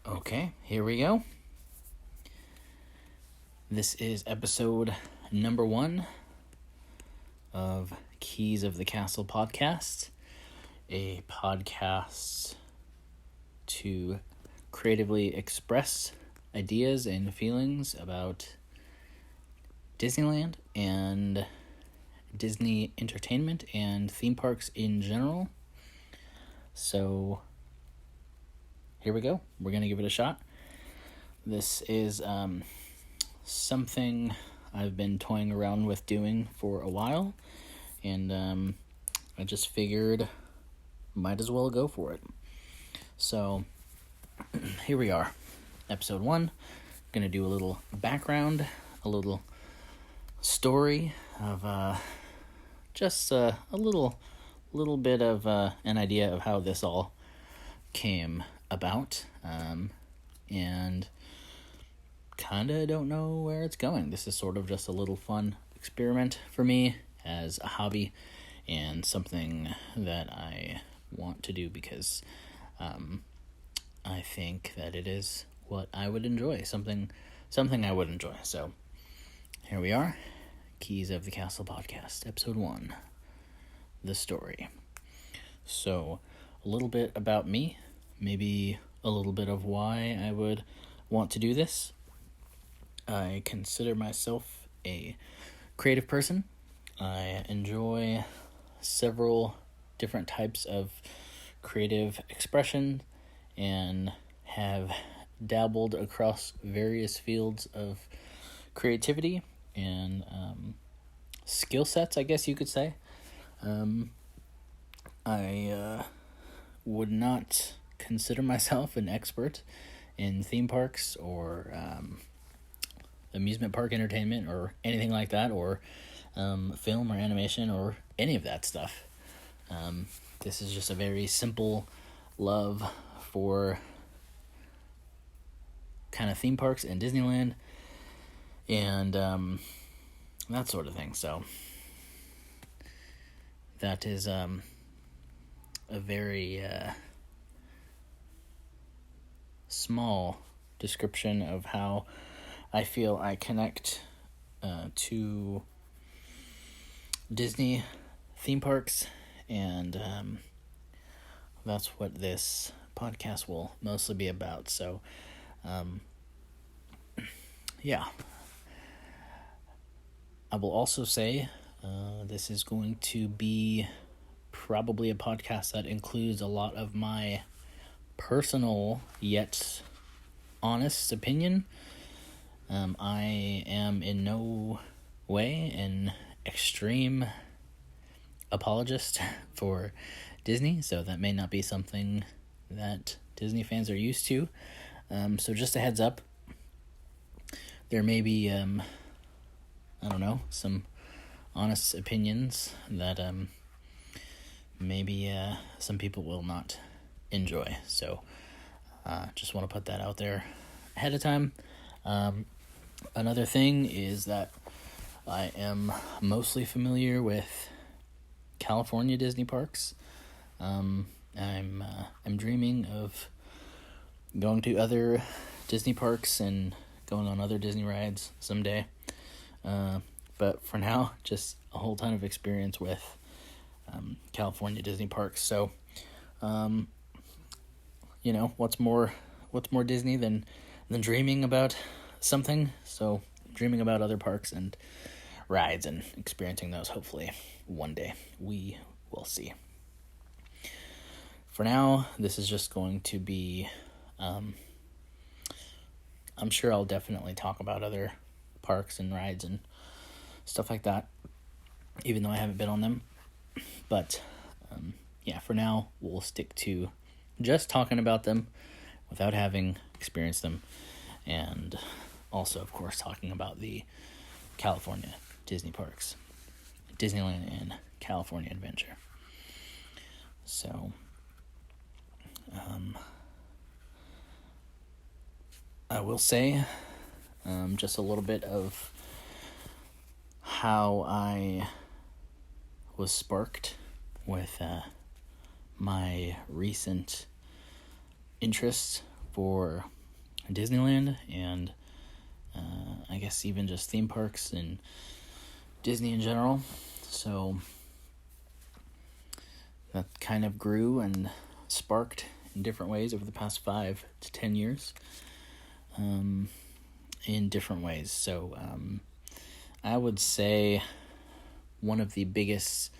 Okay, here we go. This is episode number 1 of Keys of the Castle podcast, a podcast to creatively express ideas and feelings about Disneyland and Disney entertainment and theme parks in general. So here we go. We're going to give it a shot. This is something I've been toying around with doing for a while, and I just figured might as well go for it. So here we are, episode 1. Going to do a little background, a little story of just a little bit of an idea of how this all came about, and kind of don't know where it's going. This is sort of just a little fun experiment for me as a hobby and something that I want to do because I think that it is what I would enjoy, something I would enjoy. So here we are, Keys of the Castle podcast, episode 1, the story. So a little bit about me, maybe a little bit of why I would want to do this. I consider myself a creative person. I enjoy several different types of creative expression and have dabbled across various fields of creativity and skill sets, I guess you could say. I would not consider myself an expert in theme parks or amusement park entertainment or anything like that, or film or animation or any of that stuff. This is just a very simple love for kind of theme parks and Disneyland and that sort of thing. So that is a very small description of how I feel I connect to Disney theme parks, and that's what this podcast will mostly be about. So, yeah. I will also say this is going to be probably a podcast that includes a lot of my personal yet honest opinion. I am in no way an extreme apologist for Disney, so that may not be something that Disney fans are used to. So just a heads up, there may be, some honest opinions that maybe some people will not enjoy. So just want to put that out there ahead of time. Another thing is that I am mostly familiar with California Disney parks. I'm dreaming of going to other Disney parks and going on other Disney rides someday. But for now, just a whole ton of experience with California Disney parks. So, what's more Disney than dreaming about something? So dreaming about other parks and rides and experiencing those, hopefully one day. We will see. For now, this is just going to be, I'm sure I'll definitely talk about other parks and rides and stuff like that, even though I haven't been on them. But, for now, we'll stick to just talking about them without having experienced them, and also, of course, talking about the California Disney parks, Disneyland and California Adventure. So, I will say just a little bit of how I was sparked with my recent interest for Disneyland and I guess even just theme parks and Disney in general. So that kind of grew and sparked in different ways over the past 5 to 10 years, in different ways. So I would say one of the biggest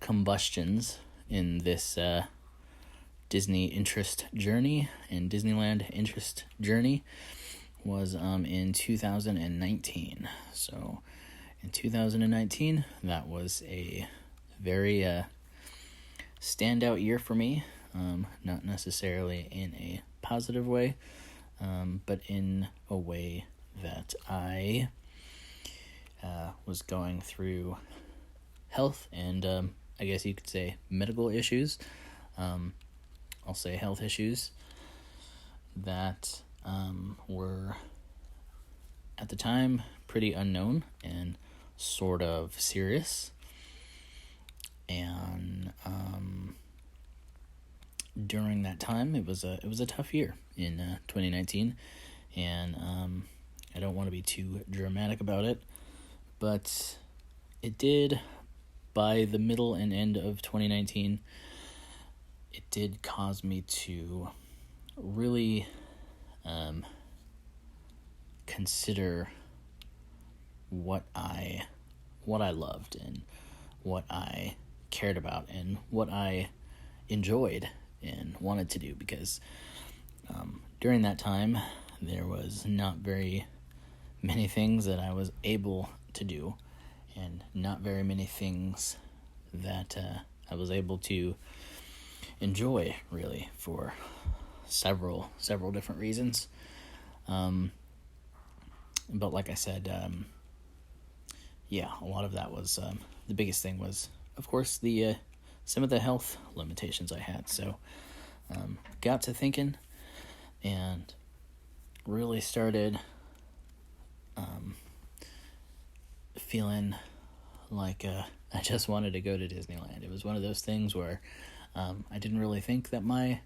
combustions in this Disney interest journey and Disneyland interest journey was in 2019. So in 2019, that was a very standout year for me, not necessarily in a positive way, but in a way that I was going through health and I guess you could say medical issues. I'll say health issues that were at the time pretty unknown and sort of serious. And during that time, it was a tough year in 2019, and I don't want to be too dramatic about it, but it did. By the middle and end of 2019, it did cause me to really consider what I loved and what I cared about and what I enjoyed and wanted to do, because during that time there was not very many things that I was able to do and not very many things that I was able to enjoy, really, for several different reasons. But like I said, a lot of that was, the biggest thing was, of course, the some of the health limitations I had. So got to thinking and really started feeling like I just wanted to go to Disneyland. It was one of those things where I didn't really think that I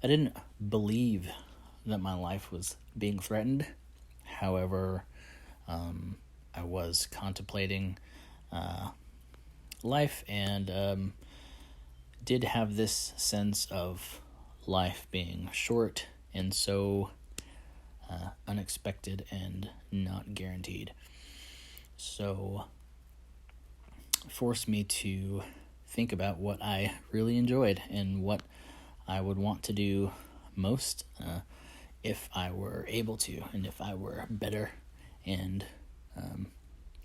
didn't believe that my life was being threatened. However, I was contemplating life and did have this sense of life being short and so unexpected and not guaranteed. So forced me to think about what I really enjoyed and what I would want to do most if I were able to, and if I were better, and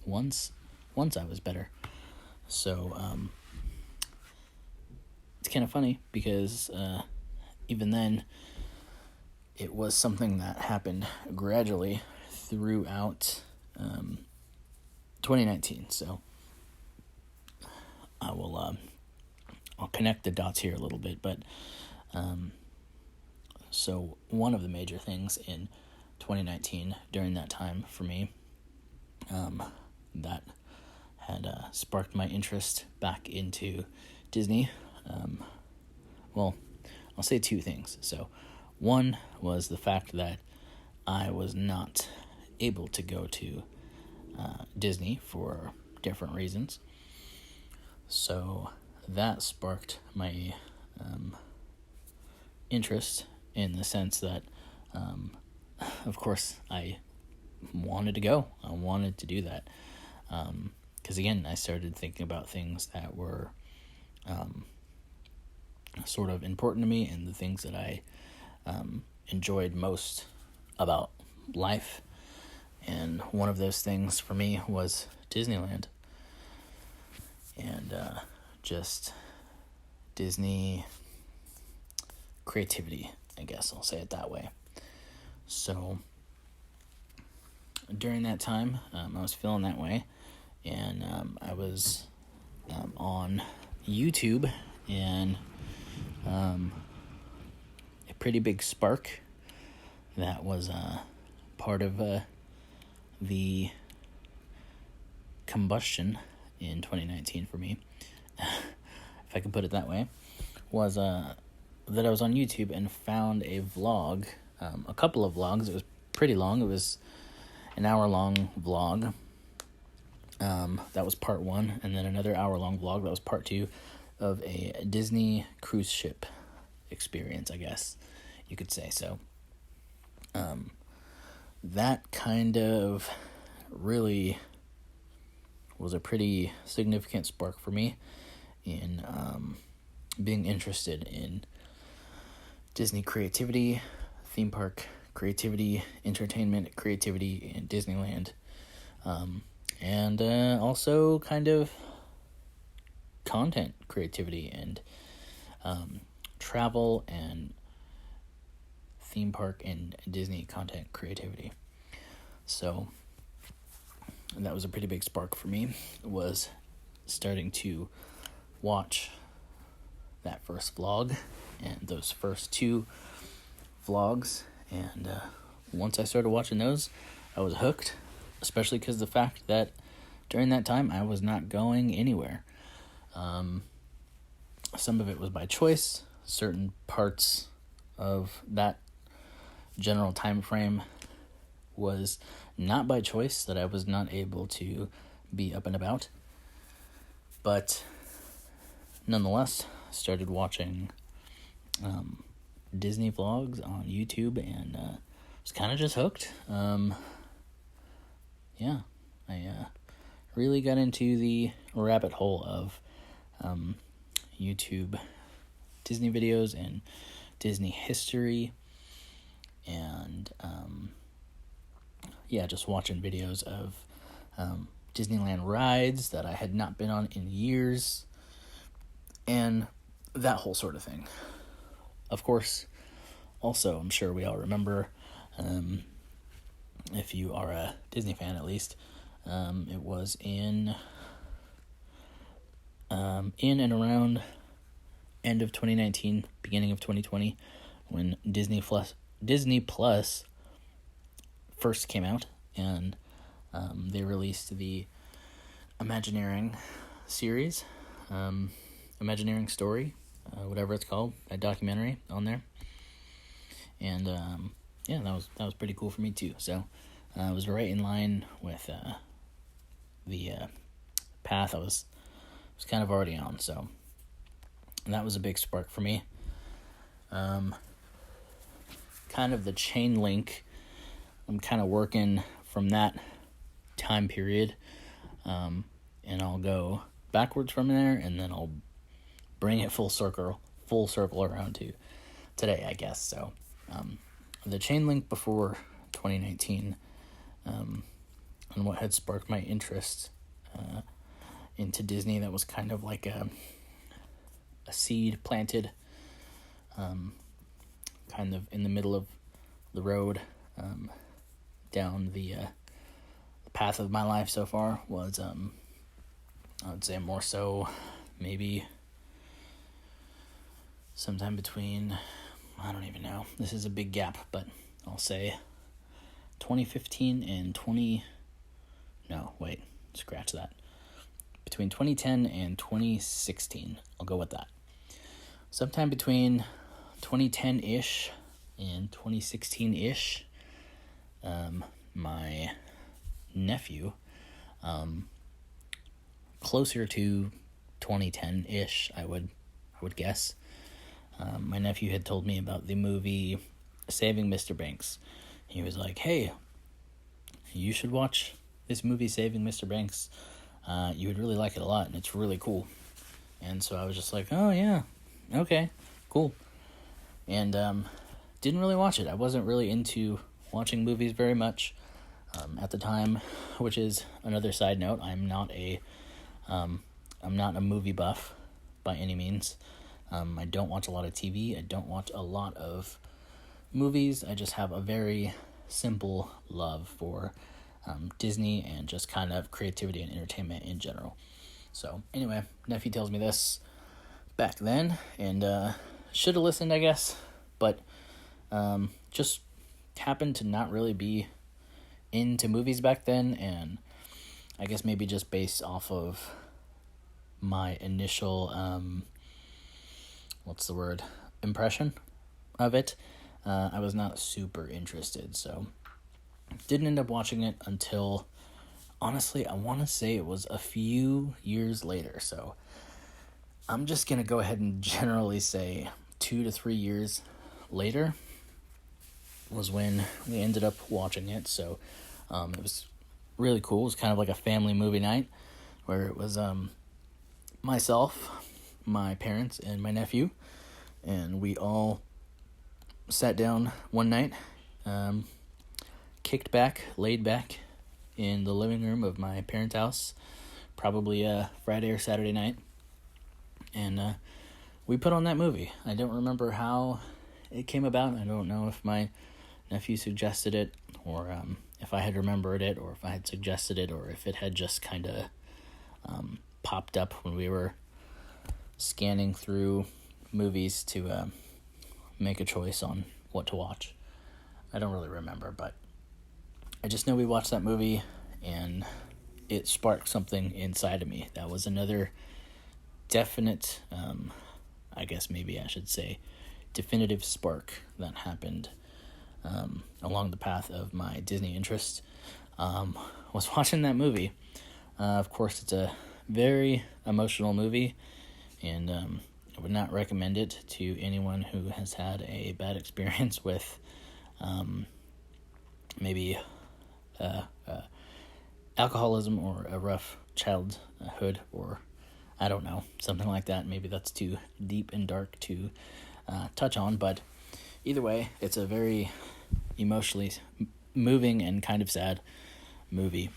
once I was better. So it's kind of funny because even then it was something that happened gradually throughout 2019. So I'll connect the dots here a little bit, but so one of the major things in 2019 during that time for me that had sparked my interest back into Disney, well, I'll say two things. So one was the fact that I was not able to go to Disney for different reasons. So that sparked my interest in the sense that, of course, I wanted to go. I wanted to do that. Because, again, I started thinking about things that were sort of important to me and the things that I enjoyed most about life. And one of those things for me was Disneyland. And just Disney creativity, I guess I'll say it that way. So during that time, I was feeling that way, and I was on YouTube, and a pretty big spark that was part of the combustion in 2019 for me, if I could put it that way, was that I was on YouTube and found a vlog a couple of vlogs. It was pretty long. It was an hour-long vlog. That was part 1, and then another hour-long vlog that was part 2 of a Disney cruise ship experience, I guess you could say. So that kind of really was a pretty significant spark for me in being interested in Disney creativity, theme park creativity, entertainment creativity in Disneyland, and also kind of content creativity and travel and theme park and Disney content creativity. So that was a pretty big spark for me, was starting to watch that first vlog and those first 2 vlogs. And once I started watching those, I was hooked, especially because the fact that during that time I was not going anywhere. Some of it was by choice. Certain parts of that general time frame was not by choice, that I was not able to be up and about. But nonetheless, started watching Disney vlogs on YouTube, and was kind of just hooked. I really got into the rabbit hole of YouTube Disney videos and Disney history, and just watching videos of Disneyland rides that I had not been on in years, and that whole sort of thing. Of course, also, I'm sure we all remember, if you are a Disney fan at least, it was in and around end of 2019, beginning of 2020, when Disney Plus first came out, and they released the Imagineering series, Imagineering story, whatever it's called, a documentary on there. And that was pretty cool for me too. So it was right in line with the path I was kind of already on. So that was a big spark for me. Kind of the chain link, I'm kind of working from that time period, and I'll go backwards from there, and then I'll bring it full circle around to today, I guess. So the chain link before 2019, and what had sparked my interest into Disney, that was kind of like a seed planted kind of in the middle of the road, down the path of my life so far, was I would say more so maybe sometime between, I don't even know, this is a big gap, but I'll say 2015 and scratch that, between 2010 and 2016, I'll go with that. Sometime between 2010-ish and 2016-ish, my nephew, closer to 2010-ish, I would guess, my nephew had told me about the movie Saving Mr. Banks. He was like, hey, you should watch this movie Saving Mr. Banks. You would really like it a lot, and it's really cool. And so I was just like, oh yeah, okay, cool. And didn't really watch it. I wasn't really into watching movies very much at the time, which is another side note. I'm not a movie buff by any means. I don't watch a lot of TV. I don't watch a lot of movies. I just have a very simple love for Disney and just kind of creativity and entertainment in general. So anyway, nephew tells me this back then, and should have listened, I guess, but just happened to not really be into movies back then, and I guess maybe just based off of my initial impression of it, I was not super interested, so didn't end up watching it until, honestly, I want to say it was a few years later. So I'm just going to go ahead and generally say 2 to 3 years later was when we ended up watching it. So it was really cool. It was kind of like a family movie night where it was myself, my parents, and my nephew, and we all sat down one night, kicked back, laid back in the living room of my parents' house, probably a Friday or Saturday night, and we put on that movie. I don't remember how it came about. I don't know if my nephew suggested it, or if I had remembered it, or if I had suggested it, or if it had just kind of popped up when we were scanning through movies to make a choice on what to watch. I don't really remember, but I just know we watched that movie and it sparked something inside of me. That was another definite, I guess maybe I should say, definitive spark that happened along the path of my Disney interest. Was watching that movie. Of course, it's a very emotional movie, and I would not recommend it to anyone who has had a bad experience with maybe alcoholism or a rough childhood, or I don't know, something like that. Maybe that's too deep and dark to touch on, but either way, it's a very emotionally moving and kind of sad movie,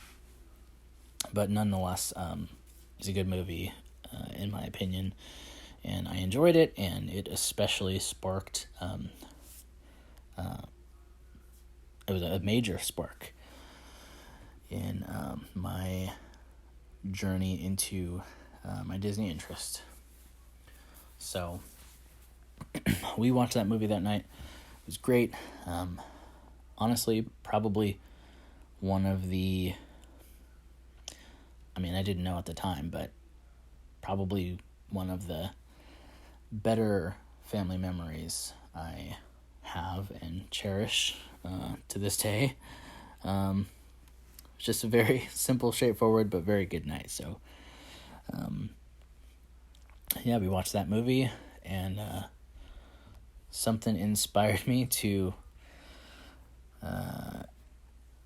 but nonetheless, it's a good movie in my opinion, and I enjoyed it, and it especially sparked, it was a major spark in my journey into my Disney interest. So we watched that movie that night. It was great. Honestly, probably one of the, I mean, I didn't know at the time, but probably one of the better family memories I have and cherish to this day. It's just a very simple, straightforward, but very good night. So, yeah, we watched that movie, and something inspired me to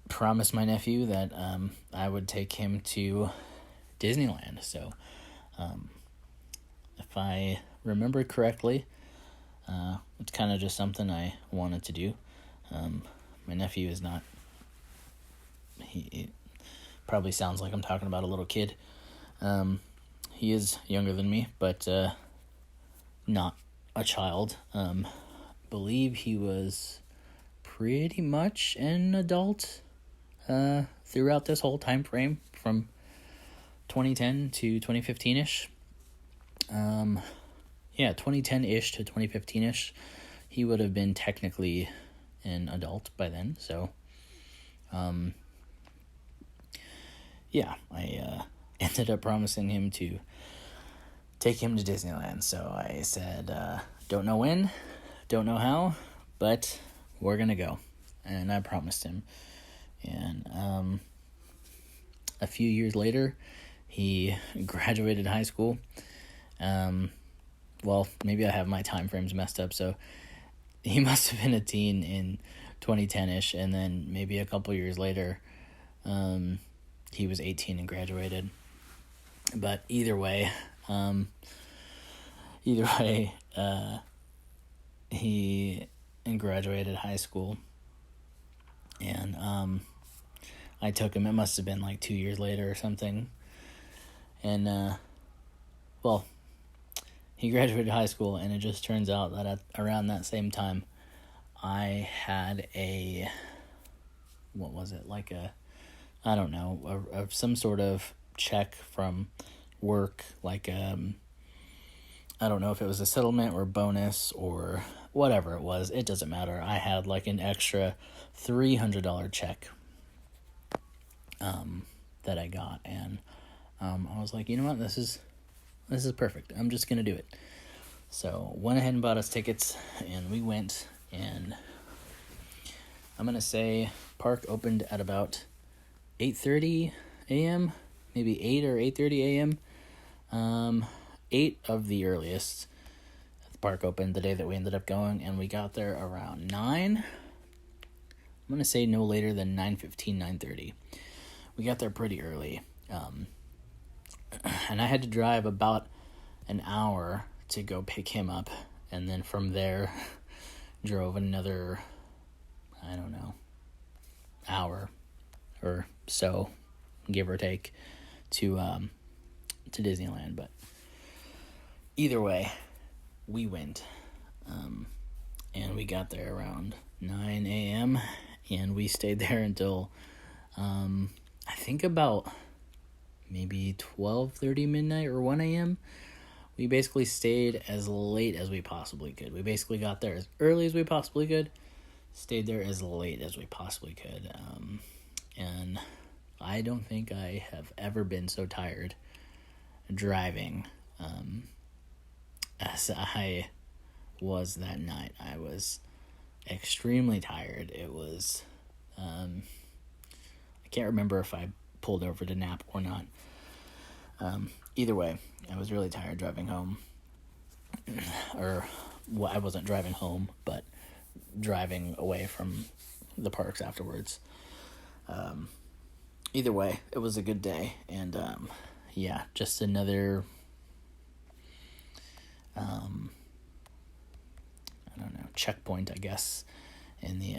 promise my nephew that I would take him to Disneyland. So, if I remember correctly, it's kind of just something I wanted to do. My nephew is not, it probably sounds like I'm talking about a little kid. He is younger than me, but not a child. Believe he was pretty much an adult throughout this whole time frame from 2010 to 2015-ish. 2010-ish to 2015-ish. He would have been technically an adult by then, so I ended up promising him to take him to Disneyland. So I said, don't know when, don't know how, but we're gonna go. And I promised him. And a few years later, he graduated high school. Well, maybe I have my time frames messed up, so he must have been a teen in 2010-ish, and then maybe a couple years later, he was 18 and graduated. But either way, he graduated high school, and I took him. It must have been like 2 years later or something, and he graduated high school, and it just turns out that around that same time, I had some sort of check from work, like, I don't know if it was a settlement or bonus or whatever it was, it doesn't matter. I had like an extra $300 check that I got, and I was like, you know what, this is perfect. I'm just gonna do it. So went ahead and bought us tickets, and we went and I'm going to say park opened at about 8:30 a.m., maybe 8 or 8:30 a.m. 8 of the earliest. The park opened the day that we ended up going, and we got there around 9. I'm going to say no later than 9:15, 9:30. We got there pretty early. And I had to drive about an hour to go pick him up, and then from there drove another, I don't know, hour or so, give or take, to Disneyland. But either way, we went, and we got there around 9 a.m., and we stayed there until I think about maybe 12:30 midnight or 1 a.m. We basically stayed as late as we possibly could. We basically got there as early as we possibly could, stayed there as late as we possibly could. And I don't think I have ever been so tired driving as I was that night. I was extremely tired. It was, I can't remember if I pulled over to nap or not. Either way, I was really tired driving home. Well, I wasn't driving home, but driving away from the parks afterwards. Either way, it was a good day, and yeah, just another I don't know, checkpoint, I guess, in the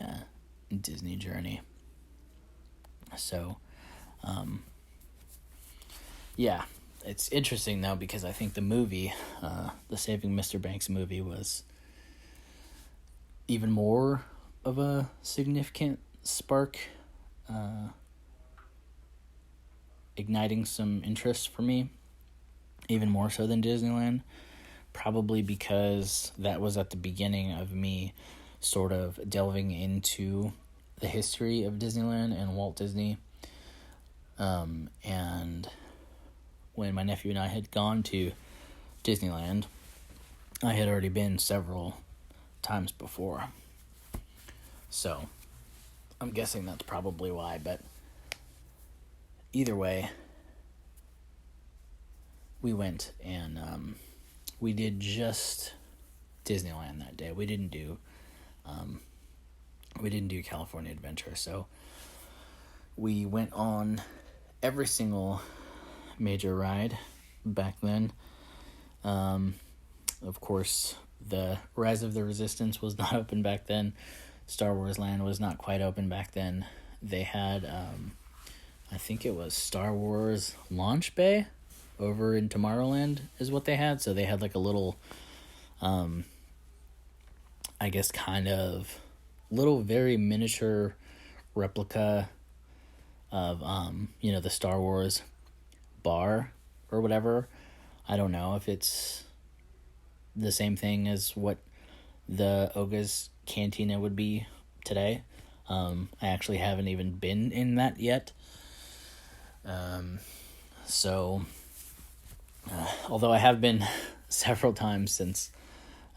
Disney journey. So yeah, it's interesting though, because I think the movie, the Saving Mr. Banks movie, was even more of a significant spark, igniting some interest for me, even more so than Disneyland, probably because that was at the beginning of me sort of delving into the history of Disneyland and Walt Disney. And when my nephew and I had gone to Disneyland, I had already been several times before. So I'm guessing that's probably why, but either way, we went, and we did just Disneyland that day. We didn't do California Adventure, so we went on every single major ride back then. Of course, the Rise of the Resistance was not open back then. Star Wars Land was not quite open back then. They had, I think it was Star Wars Launch Bay over in Tomorrowland is what they had. So they had like a little, I guess kind of little very miniature replica of, the Star Wars bar or whatever. I don't know if it's the same thing as what the Oga's Cantina would be today. I actually haven't even been in that yet. So, although I have been several times since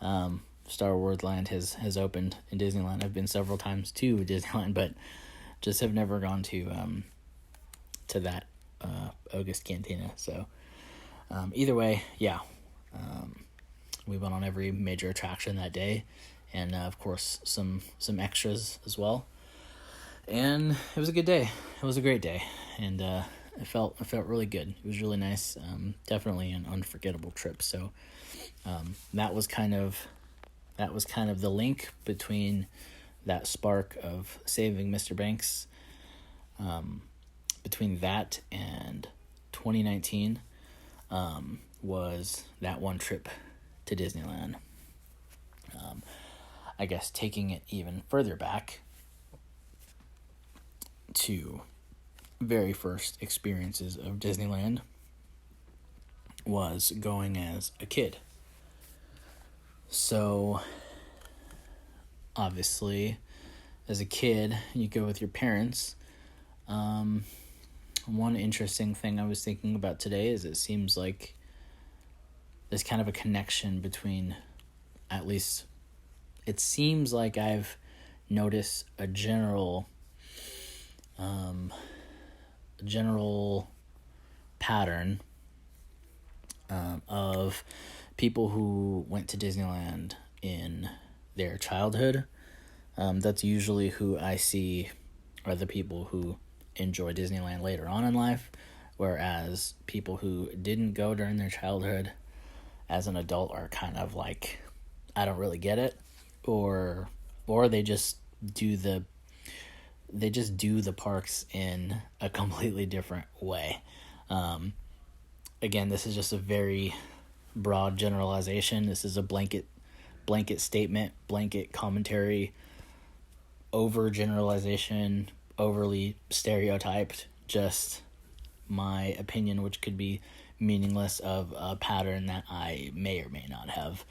Star Wars Land has opened in Disneyland, I've been several times to Disneyland, but just have never gone to that Oga's Cantina. So, either way, yeah, we went on every major attraction that day, and of course some extras as well. And it was a good day. It was a great day, and it felt really good. It was really nice. Definitely an unforgettable trip. So that was kind of the link between that spark of Saving Mr. Banks, between that and 2019, was that one trip to Disneyland. I guess taking it even further back to very first experiences of Disneyland was going as a kid. So obviously as a kid you go with your parents. One interesting thing I was thinking about today is it seems like there's kind of a connection between, at least it seems like I've noticed a general pattern of people who went to Disneyland in their childhood. That's usually who I see are the people who enjoy Disneyland later on in life, whereas people who didn't go during their childhood as an adult are kind of like, I don't really get it, or they just do the parks in a completely different way. Again, this is just a very broad generalization. This is a blanket statement, blanket commentary, overgeneralization, overly stereotyped, just my opinion, which could be meaningless, of a pattern that I may or may not have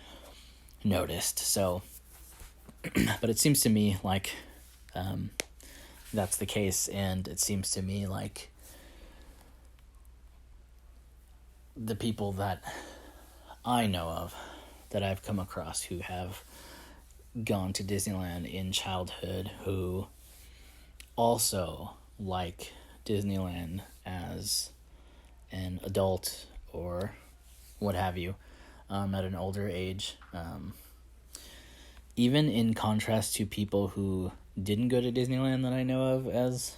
noticed. So, but it seems to me like that's the case, and it seems to me like the people that I know of, that I've come across who have gone to Disneyland in childhood, who also like Disneyland as an adult or what have you, at an older age, even in contrast to people who didn't go to Disneyland that I know of as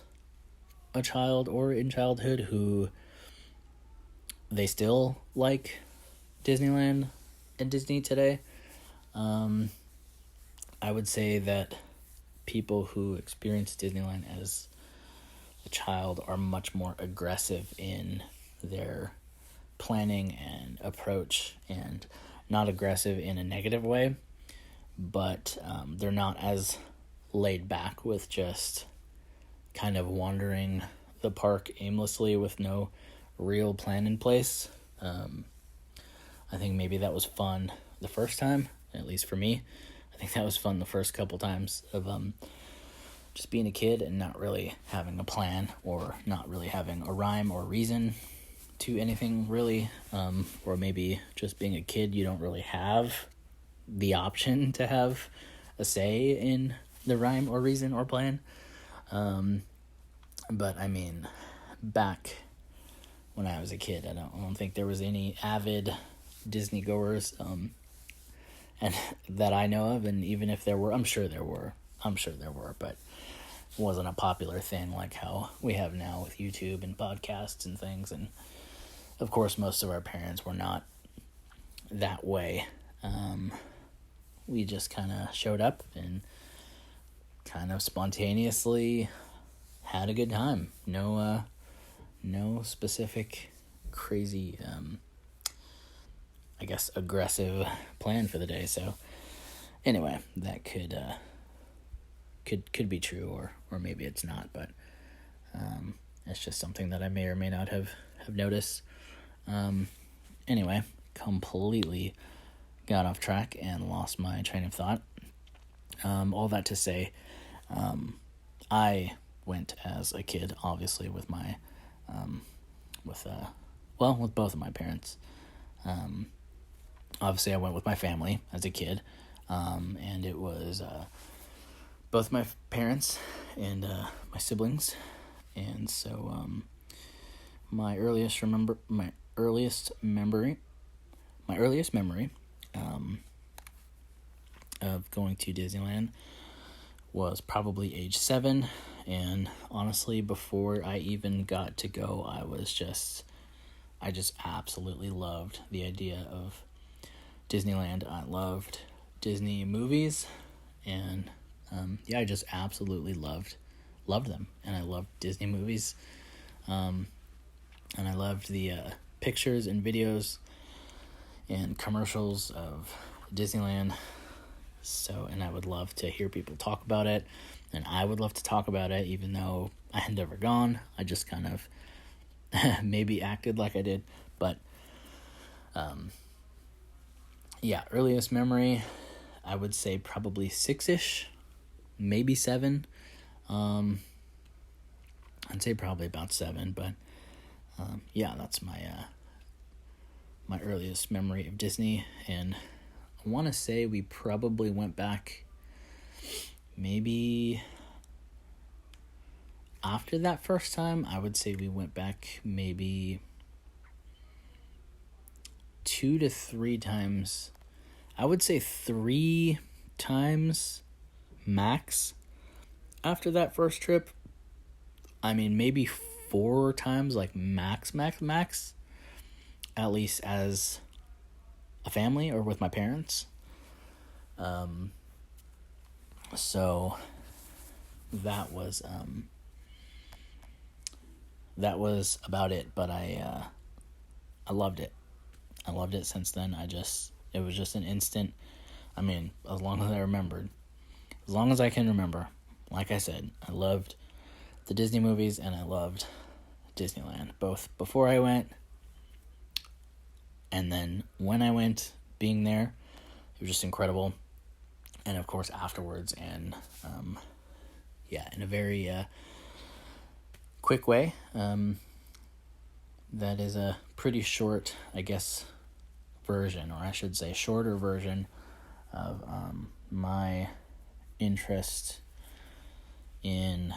a child or in childhood, who they still like Disneyland and Disney today. I would say that people who experienced Disneyland as a child are much more aggressive in their planning and approach, and not aggressive in a negative way, but they're not as laid back with just kind of wandering the park aimlessly with no real plan in place. I think maybe that was fun the first time, at least for me. I think that was fun the first couple times of just being a kid and not really having a plan, or not really having a rhyme or reason to anything really, or maybe just being a kid, you don't really have the option to have a say in the rhyme or reason or plan. But I mean, back when I was a kid, I don't think there was any avid Disney goers, and that I know of, and even if there were, I'm sure there were, but it wasn't a popular thing like how we have now with YouTube and podcasts and things. And of course, most of our parents were not that way. We just kind of showed up and kind of spontaneously had a good time. No specific crazy, I guess, aggressive plan for the day. So anyway, that could be true, or maybe it's not, but it's just something that I may or may not have noticed. Anyway, completely got off track and lost my train of thought. All that to say, I went as a kid, obviously, with my with both of my parents. Obviously I went with my family as a kid, and it was both my parents and my siblings. And so my earliest memory of going to Disneyland was probably age 7, and honestly, before I even got to go, I just absolutely loved the idea of Disneyland. I loved Disney movies, and I just absolutely loved them, and I loved Disney movies, and I loved the pictures and videos and commercials of Disneyland. So, and I would love to hear people talk about it, and I would love to talk about it, even though I had never gone. I just kind of maybe acted like I did, but earliest memory, I would say probably 6-ish, maybe 7. I'd say probably about 7, but that's my my earliest memory of Disney. And I want to say we probably went back maybe after that first time. I would say we went back maybe 2 to 3 times. I would say 3 times max after that first trip. I mean, maybe 4 times, like max, at least as a family or with my parents. So that was about it, but I loved it. I loved it since then. It was just an instant. I mean, as long as I remembered, as long as I can remember, like I said, I loved the Disney movies and I loved Disneyland, both before I went and then when I went, being there, it was just incredible. And of course afterwards, and in a very quick way. That is a pretty short, I guess, version, or I should say shorter version of my interest in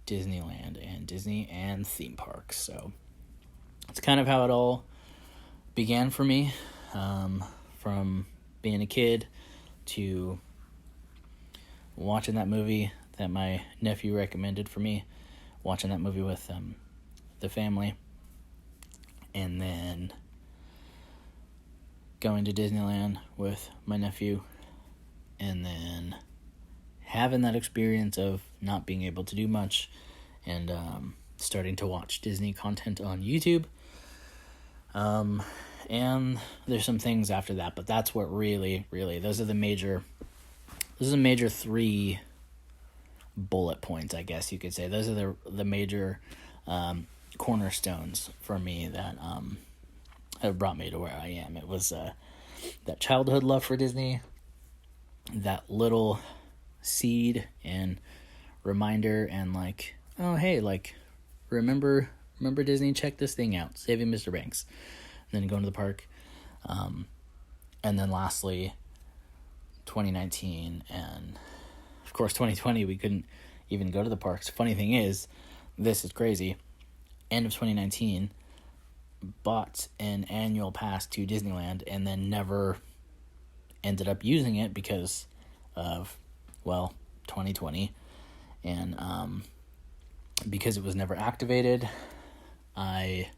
Disneyland and Disney and theme parks. So it's kind of how it all began for me, from being a kid to watching that movie that my nephew recommended for me, watching that movie with the family, and then going to Disneyland with my nephew, and then having that experience of not being able to do much, and starting to watch Disney content on YouTube. And there's some things after that, but that's what really, those are the major 3 bullet points, I guess you could say. Those are the major cornerstones for me that have brought me to where I am. It was that childhood love for Disney, that little seed and reminder, and like, oh hey, like remember Disney, check this thing out, Saving Mr. Banks, and then going to the park, and then lastly 2019, and of course 2020 we couldn't even go to the parks. Funny thing is, this is crazy, end of 2019 bought an annual pass to Disneyland and then never ended up using it because of 2020, and because it was never activated, I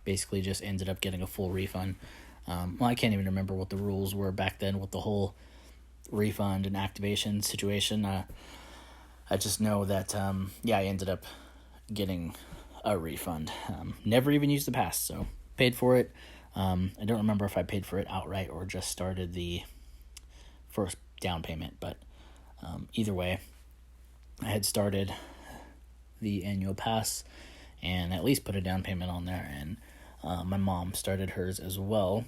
basically just ended up getting a full refund. I can't even remember what the rules were back then with the whole refund and activation situation. I just know that I ended up getting a refund. Never even used the pass, so paid for it. I don't remember if I paid for it outright or just started the first down payment, but either way, I had started the annual pass and at least put a down payment on there, and my mom started hers as well.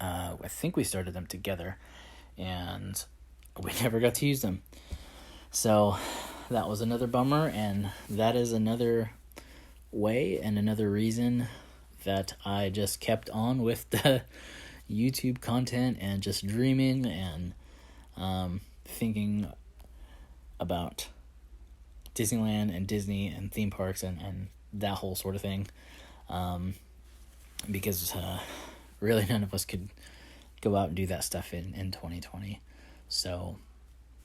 I think we started them together, and we never got to use them. So that was another bummer, and that is another way and another reason that I just kept on with the YouTube content and just dreaming and thinking about Disneyland and Disney and theme parks and that whole sort of thing, because really none of us could go out and do that stuff in 2020. So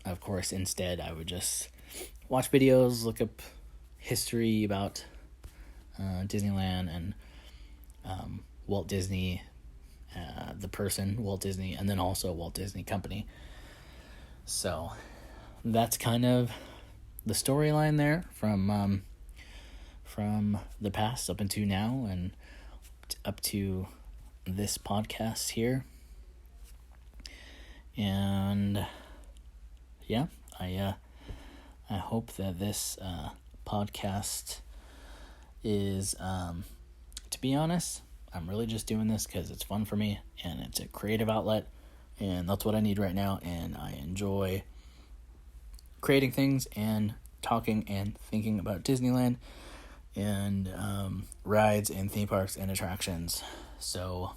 of course instead I would just watch videos, look up history about Disneyland and Walt Disney, the person Walt Disney, and then also Walt Disney Company. So that's kind of the storyline there from the past up until now and up to this podcast here. And I hope that this podcast is, to be honest, I'm really just doing this because it's fun for me and it's a creative outlet, and that's what I need right now, and I enjoy creating things and talking and thinking about Disneyland and rides and theme parks and attractions. So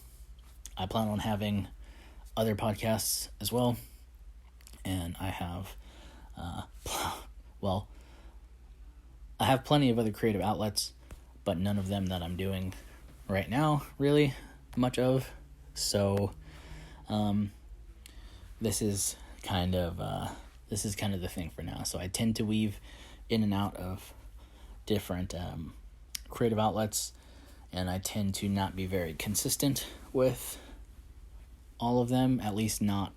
I plan on having other podcasts as well. And I have, I have plenty of other creative outlets, but none of them that I'm doing right now, really much of. So, this is kind of the thing for now. So I tend to weave in and out of different creative outlets, and I tend to not be very consistent with all of them, at least not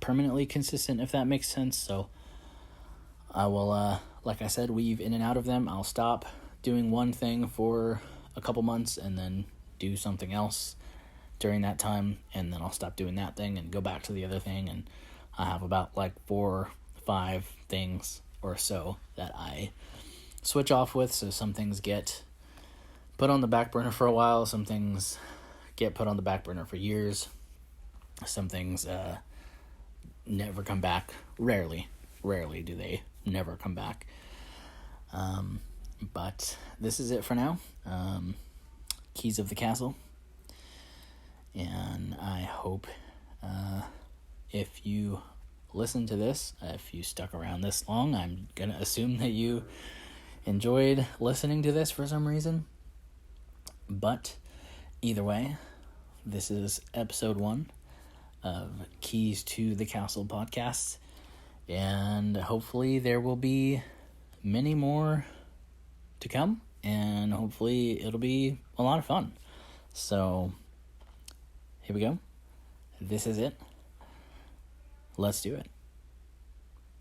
permanently consistent, if that makes sense. So I will, like I said, weave in and out of them. I'll stop doing one thing for a couple months and then do something else during that time, and then I'll stop doing that thing and go back to the other thing, and I have about 4 or 5 things or so that I switch off with. So some things get put on the back burner for a while, some things get put on the back burner for years, some things never come back. Rarely do they never come back. But this is it for now. Keys of the Castle. And I hope if you listen to this, if you stuck around this long, I'm going to assume that you enjoyed listening to this for some reason. But either way, this is episode 1 of Keys to the Castle podcast. And hopefully there will be many more to come. And hopefully it'll be a lot of fun. So here we go. This is it. Let's do it.